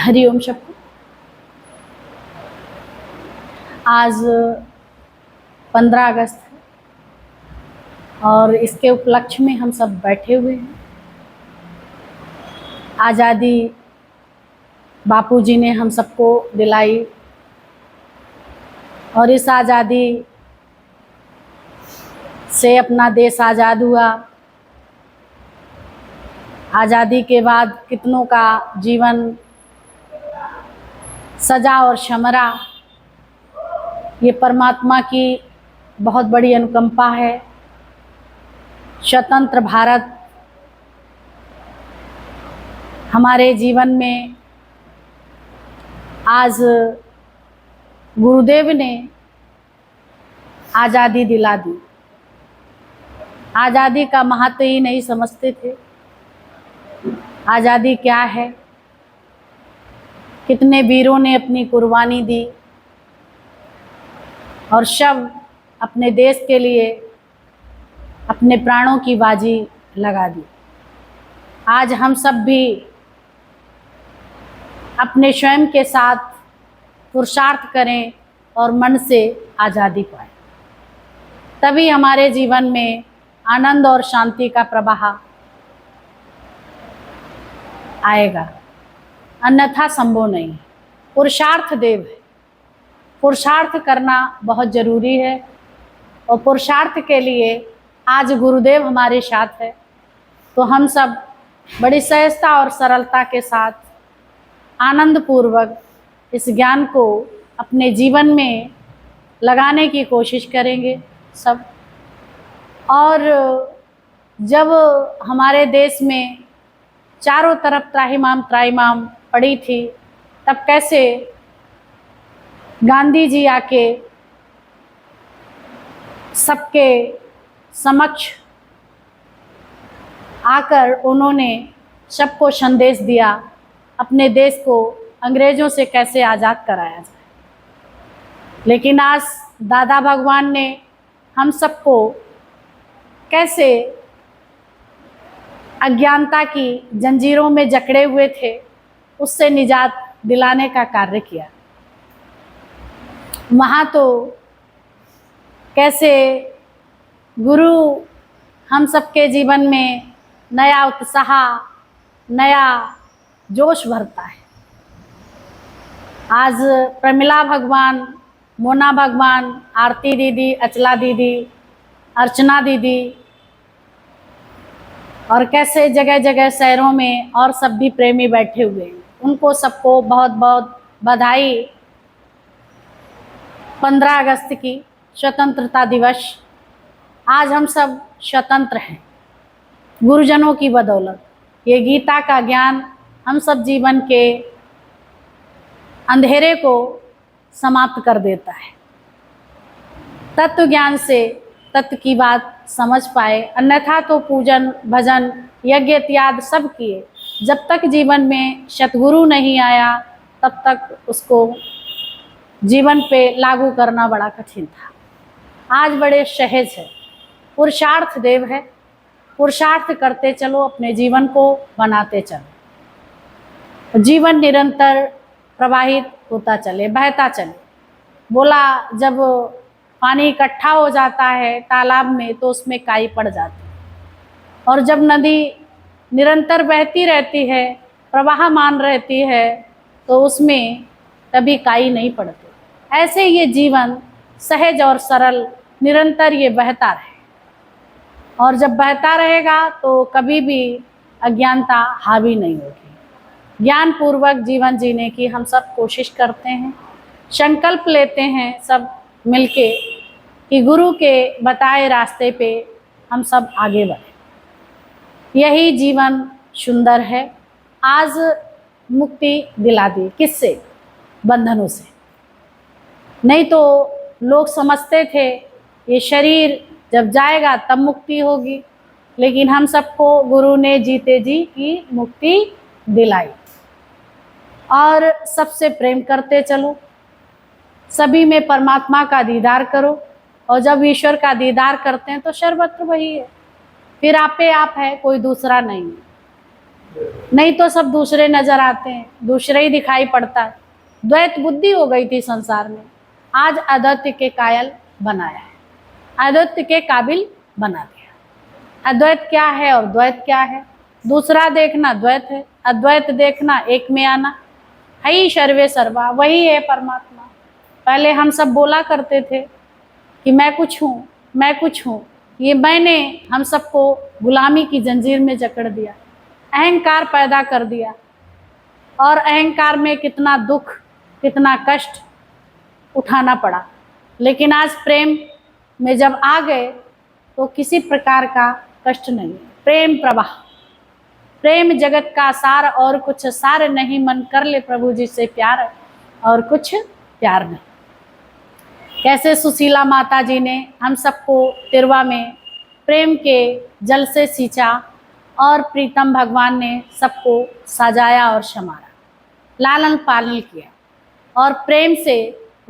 हरिओम सबको। आज 15 अगस्त है और इसके उपलक्ष्य में हम सब बैठे हुए हैं। आज़ादी बापूजी ने हम सबको दिलाई और इस आज़ादी से अपना देश आज़ाद हुआ। आज़ादी के बाद कितनों का जीवन सजा और शमरा। ये परमात्मा की बहुत बड़ी अनुकंपा है। स्वतंत्र भारत हमारे जीवन में आज गुरुदेव ने आज़ादी दिला दी। आज़ादी का महत्व ही नहीं समझते थे। आज़ादी क्या है, कितने वीरों ने अपनी कुर्बानी दी और सब अपने देश के लिए अपने प्राणों की बाजी लगा दी। आज हम सब भी अपने स्वयं के साथ पुरुषार्थ करें और मन से आज़ादी पाएं, तभी हमारे जीवन में आनंद और शांति का प्रवाह आएगा, अन्यथा संभव नहीं। पुरुषार्थ देव है, पुरुषार्थ करना बहुत ज़रूरी है और पुरुषार्थ के लिए आज गुरुदेव हमारे साथ है। तो हम सब बड़ी सहजता और सरलता के साथ आनंद पूर्वक इस ज्ञान को अपने जीवन में लगाने की कोशिश करेंगे सब। और जब हमारे देश में चारों तरफ त्राहिमाम त्राहिमाम पड़ी थी, तब कैसे गांधी जी आके सबके समक्ष आकर उन्होंने सबको संदेश दिया, अपने देश को अंग्रेज़ों से कैसे आज़ाद कराया जाए। लेकिन आज दादा भगवान ने हम सबको कैसे अज्ञानता की जंजीरों में जकड़े हुए थे, उससे निजात दिलाने का कार्य किया। वहाँ तो कैसे गुरु हम सबके जीवन में नया उत्साह, नया जोश भरता है। आज प्रमिला भगवान, मोना भगवान, आरती दीदी, अचला दीदी, अर्चना दीदी और कैसे जगह जगह शहरों में और सब भी प्रेमी बैठे हुए हैं, उनको सबको बहुत बहुत बधाई। 15 अगस्त की स्वतंत्रता दिवस। आज हम सब स्वतंत्र हैं गुरुजनों की बदौलत। ये गीता का ज्ञान हम सब जीवन के अंधेरे को समाप्त कर देता है। तत्व ज्ञान से तत्व की बात समझ पाए, अन्यथा तो पूजन भजन यज्ञ इत्यादि सब किए। जब तक जीवन में सतगुरु नहीं आया, तब तक उसको जीवन पे लागू करना बड़ा कठिन था। आज बड़े सहज है, पुरुषार्थ देव है। पुरुषार्थ करते चलो, अपने जीवन को बनाते चलो, जीवन निरंतर प्रवाहित होता चले, बहता चले। बोला जब पानी इकट्ठा हो जाता है तालाब में तो उसमें काई पड़ जाती है, और जब नदी निरंतर बहती रहती है, प्रवाहमान रहती है, तो उसमें कभी काई नहीं पड़ती। ऐसे ये जीवन सहज और सरल निरंतर ये बहता रहे, और जब बहता रहेगा तो कभी भी अज्ञानता हावी नहीं होगी। ज्ञान पूर्वक जीवन जीने की हम सब कोशिश करते हैं, संकल्प लेते हैं सब मिलके कि गुरु के बताए रास्ते पे हम सब आगे बढ़ें। यही जीवन सुंदर है। आज मुक्ति दिला दी, किससे? बंधनों से। नहीं तो लोग समझते थे ये शरीर जब जाएगा तब मुक्ति होगी, लेकिन हम सबको गुरु ने जीते जी की मुक्ति दिलाई। और सबसे प्रेम करते चलो, सभी में परमात्मा का दीदार करो, और जब ईश्वर का दीदार करते हैं तो सर्वत्र वही है, फिर आपे आप है, कोई दूसरा नहीं। नहीं तो सब दूसरे नजर आते हैं, दूसरे ही दिखाई पड़ता है। द्वैत बुद्धि हो गई थी संसार में, आज अद्वैत के कायल बनाया है, अद्वैत के काबिल बना दिया। अद्वैत क्या है और द्वैत क्या है? दूसरा देखना द्वैत है, अद्वैत देखना एक में आना। है ही सर्वे सर्वा, वही है परमात्मा। पहले हम सब बोला करते थे कि मैं कुछ हूँ, मैं कुछ हूँ। ये मैंने हम सबको गुलामी की जंजीर में जकड़ दिया, अहंकार पैदा कर दिया, और अहंकार में कितना दुख, कितना कष्ट उठाना पड़ा। लेकिन आज प्रेम में जब आ गए तो किसी प्रकार का कष्ट नहीं है। प्रेम प्रवाह, प्रेम जगत का सार, और कुछ सार नहीं, मन कर ले प्रभु जी से प्यार, और कुछ प्यार नहीं। कैसे सुशीला माता जी ने हम सबको तिरवा में प्रेम के जल से सींचा, और प्रीतम भगवान ने सबको सजाया और संवारा, लालन पालन किया, और प्रेम से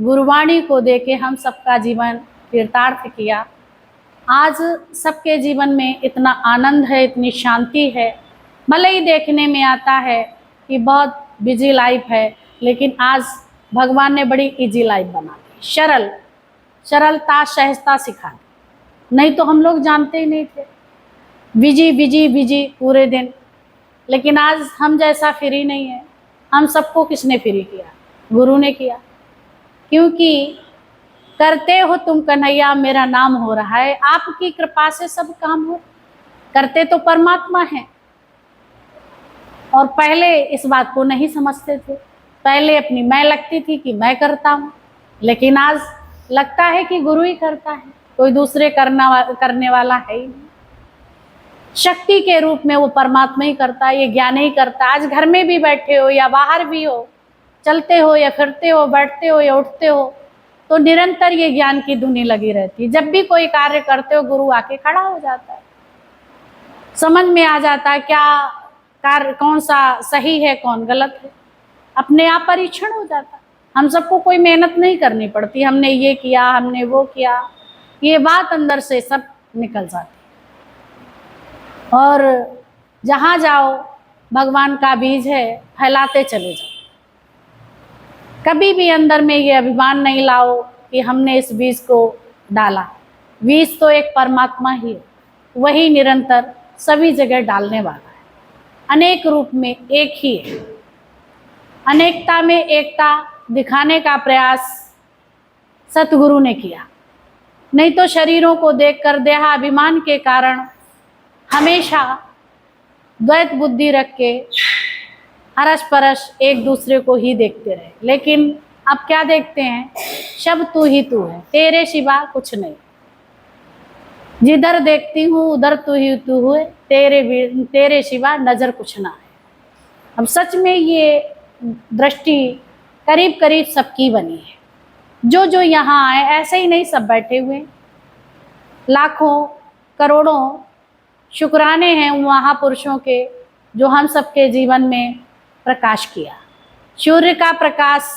गुरुवाणी को देके हम सबका जीवन तीर्थार्थ किया। आज सबके जीवन में इतना आनंद है, इतनी शांति है। भले ही देखने में आता है कि बहुत बिजी लाइफ है, लेकिन आज भगवान ने बड़ी इजी लाइफ बना दी, सरल, सरलता सहजता सिखा दी। नहीं तो हम लोग जानते ही नहीं थे, बिजी बिजी बिजी पूरे दिन। लेकिन आज हम जैसा फ्री नहीं है। हम सबको किसने फ्री किया? गुरु ने किया। क्योंकि करते हो तुम कन्हैया मेरा नाम हो रहा है, आपकी कृपा से सब काम हो। करते तो परमात्मा है, और पहले इस बात को नहीं समझते थे। पहले अपनी मैं लगती थी कि मैं करता हूँ, लेकिन आज लगता है कि गुरु ही करता है, कोई दूसरे करने वाला है ही नहीं। शक्ति के रूप में वो परमात्मा ही करता है, ये ज्ञान ही करता है। आज घर में भी बैठे हो या बाहर भी हो, चलते हो या फिरते हो, बैठते हो या उठते हो, तो निरंतर ये ज्ञान की धुनी लगी रहती है। जब भी कोई कार्य करते हो, गुरु आके खड़ा हो जाता है, समझ में आ जाता है क्या कार्य, कौन सा सही है कौन गलत है, अपने आप परीक्षण हो जाता है। हम सबको कोई मेहनत नहीं करनी पड़ती, हमने ये किया, हमने वो किया, ये बात अंदर से सब निकल जाती है। और जहाँ जाओ भगवान का बीज है, फैलाते चले जाओ। कभी भी अंदर में ये अभिमान नहीं लाओ कि हमने इस बीज को डाला। बीज तो एक परमात्मा ही है, वही निरंतर सभी जगह डालने वाला है। अनेक रूप में एक ही है, अनेकता में एकता दिखाने का प्रयास सतगुरु ने किया। नहीं तो शरीरों को देखकर देहाभिमान के कारण हमेशा द्वैत बुद्धि रख के अरस परस एक दूसरे को ही देखते रहे। लेकिन अब क्या देखते हैं? सब तू ही तू है, तेरे सिवा कुछ नहीं। जिधर देखती हूँ उधर तू ही तू हुए, तेरे सिवा नजर कुछ ना है। अब सच में ये दृष्टि करीब करीब सबकी बनी है। जो जो यहाँ आए ऐसे ही नहीं सब बैठे हुए, लाखों करोड़ों शुक्राने हैं उन महापुरुषों के जो हम सबके जीवन में प्रकाश किया। सूर्य का प्रकाश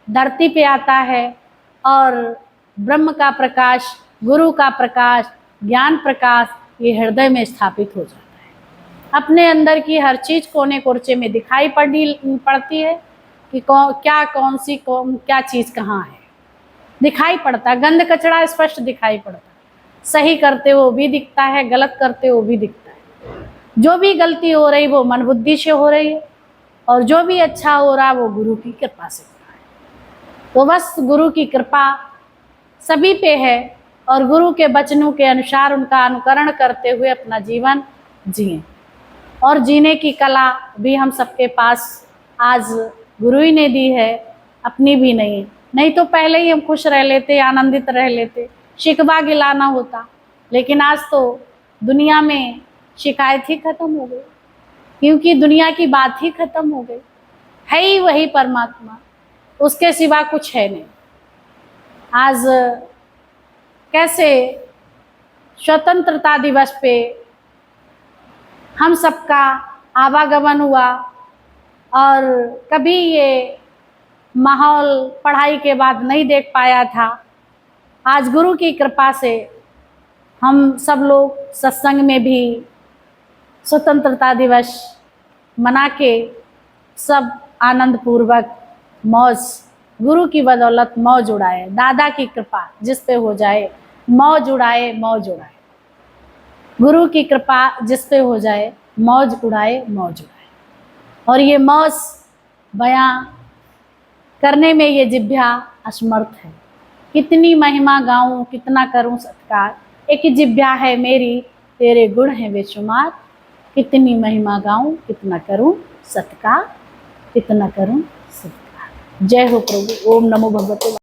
धरती पे आता है, और ब्रह्म का प्रकाश, गुरु का प्रकाश, ज्ञान प्रकाश ये हृदय में स्थापित हो जाता है। अपने अंदर की हर चीज कोने कोरचे में दिखाई पड़ती है कि क्या चीज कहाँ है, दिखाई पड़ता है। गंद कचरा स्पष्ट दिखाई पड़ता है। सही करते हो भी दिखता है, गलत करते हो भी दिखता है। जो भी गलती हो रही वो मन बुद्धि से हो रही है, और जो भी अच्छा हो रहा वो गुरु की कृपा से हो रहा है। तो बस गुरु की कृपा सभी पे है, और गुरु के वचनों के अनुसार उनका अनुकरण करते हुए अपना जीवन जिए। और जीने की कला भी हम सबके पास आज गुरु ही ने दी है, अपनी भी नहीं तो पहले ही हम खुश रह लेते, आनंदित रह लेते, शिकवा गिलाना होता। लेकिन आज तो दुनिया में शिकायत ही खत्म हो गई, क्योंकि दुनिया की बात ही खत्म हो गई। है ही वही परमात्मा, उसके सिवा कुछ है नहीं। आज कैसे स्वतंत्रता दिवस पे हम सबका आवागमन हुआ, और कभी ये माहौल पढ़ाई के बाद नहीं देख पाया था। आज गुरु की कृपा से हम सब लोग सत्संग में भी स्वतंत्रता दिवस मना के सब आनंद पूर्वक मौज, गुरु की बदौलत मौज उड़ाए। दादा की कृपा जिस पे हो जाए मौज उड़ाए, मौज उड़ाए। गुरु की कृपा जिस पे हो जाए मौज उड़ाए, मौज उड़ाए। और ये मौज बयां करने में ये जिह्वा असमर्थ है। कितनी महिमा गाऊं, कितना करूं सत्कार, एक ही जिह्वा है मेरी, तेरे गुण हैं बेशुमार। कितनी महिमा गाऊं, कितना करूं सत्कार, कितना करूं सत्कार। जय हो प्रभु। ओम नमो भगवते